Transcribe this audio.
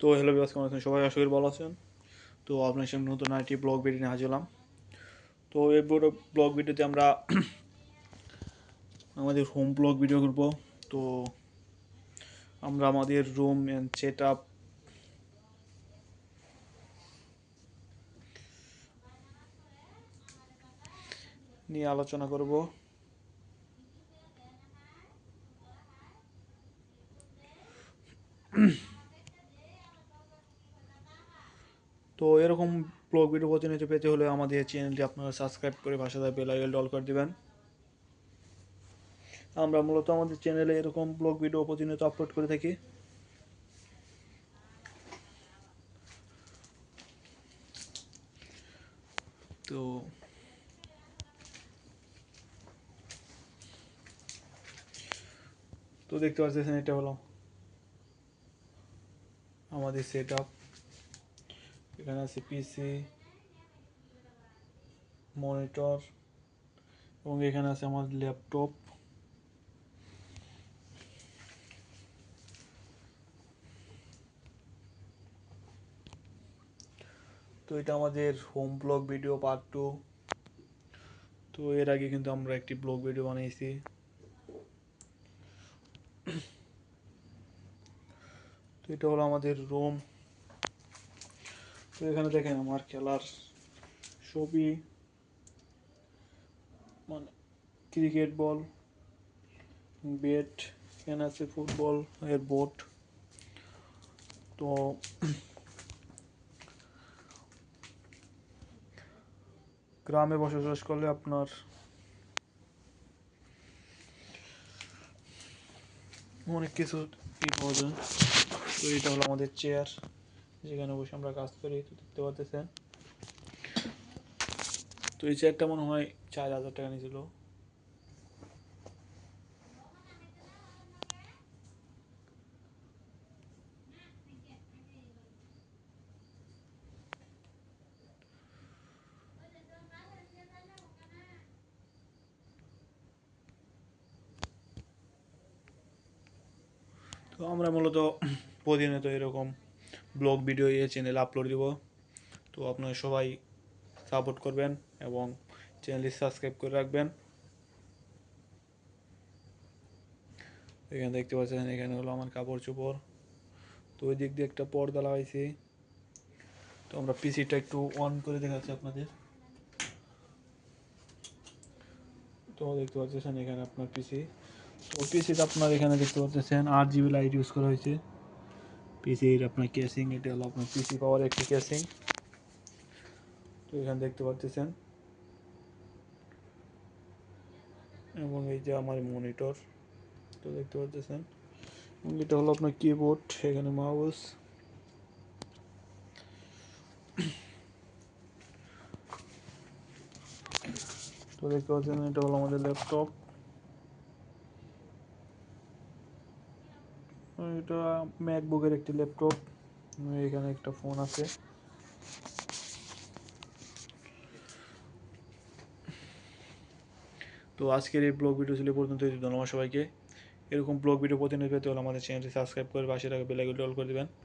তো হ্যালো বিয়াস, কেমন আছেন সবাই? আশা করি ভালো আছেন। তো আপনার সামনে নতুন আরেকটি ব্লগ ভিডিও নিয়ে হাজির হলাম। তো এই ব্লগ ভিডিওতে আমরা আমাদের হোম ব্লগ ভিডিও করব। তো আমরা আমাদের রুম অ্যান্ড সেট আপ নিয়ে আলোচনা করব। তো এরকম ব্লগ ভিডিও প্রতিনিয়ত পেতে হলে আমাদের চ্যানেলটি আপনারা সাবস্ক্রাইব করে পাশে থাকা বেল আইকনটি অল করে দিবেন। আমরা মূলত আমাদের চ্যানেলে এরকম ব্লগ ভিডিও প্রতিনিয়ত আপলোড করে থাকি। তো তো দেখতে পাচ্ছেন, এটা হলো আমাদের সেট আপ। এখানে আছে পিসি, মনিটর এবং এখানে আছে আমার ল্যাপটপ। তো এটা আমাদের হোম ব্লগ ভিডিও পার্ট 2। তো এর আগে কিন্তু আমরা একটি ব্লগ ভিডিও বানিয়েছি। তো এটা হলো আমাদের রুম। তো এখানে দেখেন আমার খেলার ছবি, মানে ক্রিকেট বল, ব্যাট, এখানে আছে ফুটবল এর বোর্ড। তো গ্রামে বসবাস করলে আপনার অনেক কিছু পাওয়া যায়। তো এটা হলো আমাদের চেয়ার, যেখানে বসে আমরা কাজ করি। তো দেখতে পাচ্ছেন, তো এই চেয়ারটা মনে হয় 4,000 টাকা নিয়েছিল। তো আমরা মূলত প্রতিনিয়ত এরকম ব্লগ ভিডিও এই চ্যানেলে আপলোড দিব। তো আপনারা সবাই সাপোর্ট করবেন এবং চ্যানেলটি সাবস্ক্রাইব করে রাখবেন। এখানে দেখতে পাচ্ছেন, এখানে হলো আমার কাপড় চোপড়। তো ওই দিক দিয়ে একটা পর্দা লাগাইছি। তো আমরা পিসিটা একটু অন করে দেখাচ্ছি আপনাদের। তো দেখতে পাচ্ছেন এখানে আপনার পিসি। তো পিসিতে আপনার এখানে দেখতে পাচ্ছেন 8 GB লাইট ইউজ করা হয়েছে। পিসির আপনার কেসিং, এটা হলো আপনার পিসি পাওয়ার একটি কেসিং। তো এখানে দেখতে পাচ্ছেন, এবং এই যে আমার মনিটর। তো দেখতে পাচ্ছেন, এবং এটা হলো আপনার কিবোর্ড, এখানে মাউস। তো দেখতে পাচ্ছেন, এটা হলো আমাদের ল্যাপটপ। এটা ম্যাকবুকের একটি ল্যাপটপ। এখানে একটা ফোন আছে। তো আজকের এই ব্লগ ভিডিও ছিল পর্যন্ত। ধন্যবাদ সবাইকে। এরকম ব্লগ ভিডিও প্রতিনিয়ত পেতে হলে আমাদের চ্যানেলটি সাবস্ক্রাইব করে পাশে থাকা বেল আইকনটি অল করে দেবেন।